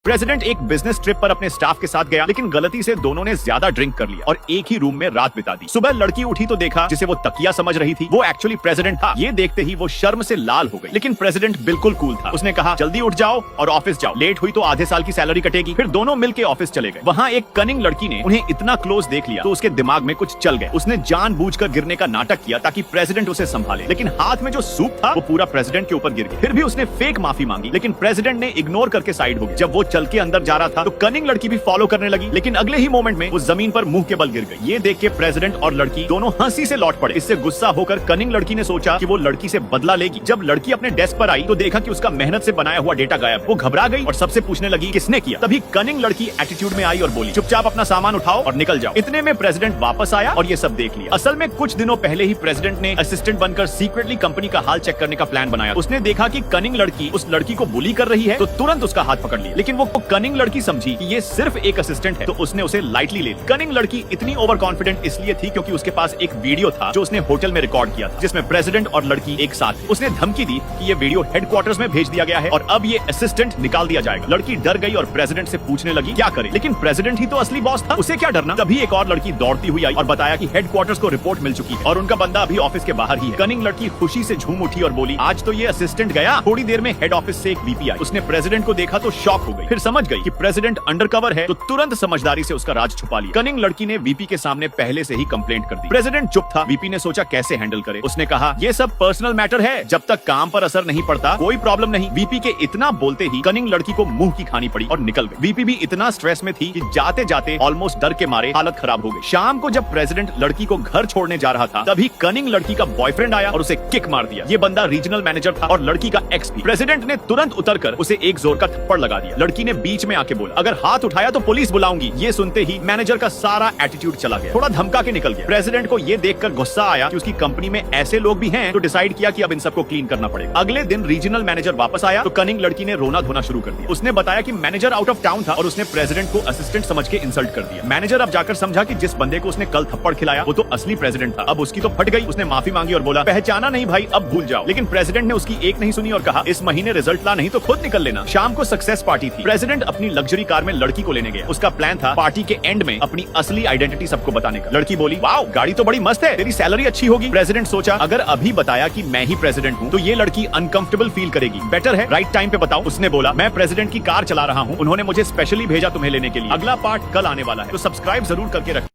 President एक business trip पर अपने स्टाफ के साथ गया, लेकिन गलती से दोनों ने ज्यादा ड्रिंक कर लिया और एक ही रूम में रात बिता दी। सुबह लड़की उठी तो देखा जिसे वो तकिया समझ रही थी वो एक्चुअली प्रेसिडेंट था। ये देखते ही वो शर्म से लाल हो गई, लेकिन प्रेसिडेंट बिल्कुल कूल था। उसने कहा जल्दी उठ जाओ और ऑफिस जाओ, लेट हुई तो आधे साल की सैलरी कटेगी। फिर दोनों मिलकर ऑफिस चले गए। वहाँ एक कनिंग लड़की ने उन्हें इतना क्लोज देख लिया तो उसके दिमाग में कुछ चल गया। उसने जानबूझकर गिरने का नाटक किया ताकि प्रेसिडेंट उसे संभाले, लेकिन हाथ में जो सूप था वो पूरा प्रेसिडेंट के ऊपर गिर गया। फिर भी उसने फेक माफी मांगी, लेकिन प्रेसिडेंट ने इग्नोर करके साइड हो गई। जब वो चल के अंदर जा रहा था तो कनिंग लड़की भी फॉलो करने लगी, लेकिन अगले ही मोमेंट में वो जमीन पर मुंह के बल गिर गई। ये देख के प्रेसिडेंट और लड़की दोनों हंसी से लौट पड़े। इससे गुस्सा होकर कनिंग लड़की ने सोचा कि वो लड़की से बदला लेगी। जब लड़की अपने डेस्क पर आई तो देखा कि उसका मेहनत से बनाया हुआ डेटा गायब। वो घबरा गई और सबसे पूछने लगी किसने किया। तभी कनिंग लड़की एटीट्यूड में आई और बोली चुपचाप अपना सामान उठाओ और निकल जाओ। इतने में प्रेसिडेंट वापस आया और ये सब देख लिया। असल में कुछ दिनों पहले ही प्रेसिडेंट ने असिस्टेंट बनकर सीक्रेटली कंपनी का हाल चेक करने का प्लान बनाया। उसने देखा कि कनिंग लड़की उस लड़की को बुली कर रही है तो तुरंत उसका हाथ पकड़ लिया, लेकिन वो कनिंग लड़की समझी कि ये सिर्फ एक असिस्टेंट है तो उसने उसे लाइटली ले लिया। कनिंग लड़की इतनी ओवर कॉन्फिडेंट इसलिए थी क्योंकि उसके पास एक वीडियो था जो उसने होटल में रिकॉर्ड किया था, जिसमें प्रेसिडेंट और लड़की एक साथ थे। उसने धमकी दी कि ये वीडियो हेडक्वार्टर्स में भेज दिया गया है और अब ये असिस्टेंट निकाल दिया जाएगा। लड़की डर गई और प्रेसिडेंट से पूछने लगी क्या करे, लेकिन प्रेसिडेंट ही तो असली बॉस था, उसे क्या डरना। तभी एक और लड़की दौड़ती हुई आई और बताया कि हेडक्वार्टर्स को रिपोर्ट मिल चुकी है और उनका बंदा अभी ऑफिस के बाहर ही है। कनिंग लड़की खुशी से झूम उठी और बोली आज तो ये असिस्टेंट गया। थोड़ी देर में हेड ऑफिस से एक वीपी आई। उसने प्रेसिडेंट को देखा तो शॉक हो गई, फिर समझ गई कि प्रेसिडेंट अंडरकवर है तो तुरंत समझदारी से उसका राज छुपा लिया। कनिंग लड़की ने वीपी के सामने पहले से ही कंप्लेंट कर दी। प्रेसिडेंट चुप था। वीपी ने सोचा कैसे हैंडल करे। उसने कहा ये सब पर्सनल मैटर है, जब तक काम पर असर नहीं पड़ता कोई प्रॉब्लम नहीं। वीपी के इतना बोलते ही कनिंग लड़की को मुंह की खानी पड़ी और निकल गई। वीपी भी इतना स्ट्रेस में थी कि जाते जाते ऑलमोस्ट डर के मारे हालत खराब हो गई। शाम को जब प्रेसिडेंट लड़की को घर छोड़ने जा रहा था तभी कनिंग लड़की का बॉयफ्रेंड आया और उसे किक मार दिया। ये बंदा रीजनल मैनेजर था और लड़की का एक्स भी। प्रेसिडेंट ने तुरंत उतरकर उसे एक जोर का थप्पड़ लगा दिया। लड़की ने बीच में आके बोला अगर हाथ उठाया तो पुलिस बुलाऊंगी। ये सुनते ही मैनेजर का सारा एटीट्यूड चला गया, थोड़ा धमका के निकल गया। प्रेसिडेंट को ये देखकर गुस्सा आया कि उसकी कंपनी में ऐसे लोग भी हैं, तो डिसाइड किया कि अब इन सबको क्लीन करना पड़ेगा। अगले दिन रीजनल मैनेजर वापस आया तो कनिंग लड़की ने रोना धोना शुरू कर दिया। उसने बताया कि मैनेजर आउट ऑफ टाउन था और उसने प्रेसिडेंट को असिस्टेंट समझ के इंसल्ट कर दिया। मैनेजर अब जाकर समझा कि जिस बंदे को उसने कल थप्पड़ खिलाया वो तो असली प्रेसिडेंट था। अब उसकी तो फट गई। उसने माफी मांगी और बोला पहचाना नहीं भाई, अब भूल जाओ। लेकिन प्रेसिडेंट ने उसकी एक नहीं सुनी और कहा इस महीने रिजल्ट ला नहीं तो खुद निकल लेना। शाम को सक्सेस पार्टी थी। प्रेसिडेंट अपनी लग्जरी कार में लड़की को लेने गया। उसका प्लान था पार्टी के एंड में अपनी असली आइडेंटिटी सबको बताने का। लड़की बोली वाओ गाड़ी तो बड़ी मस्त है, तेरी सैलरी अच्छी होगी। प्रेसिडेंट सोचा अगर अभी बताया कि मैं ही प्रेसिडेंट हूँ तो ये लड़की अनकंफर्टेबल फील करेगी, बेटर है राइट टाइम पे बताओ। उसने बोला मैं प्रेसिडेंट की कार चला रहा हूँ, उन्होंने मुझे स्पेशली भेजा तुम्हें लेने के लिए। अगला पार्ट कल आने वाला है तो सब्सक्राइब जरूर करके रखें।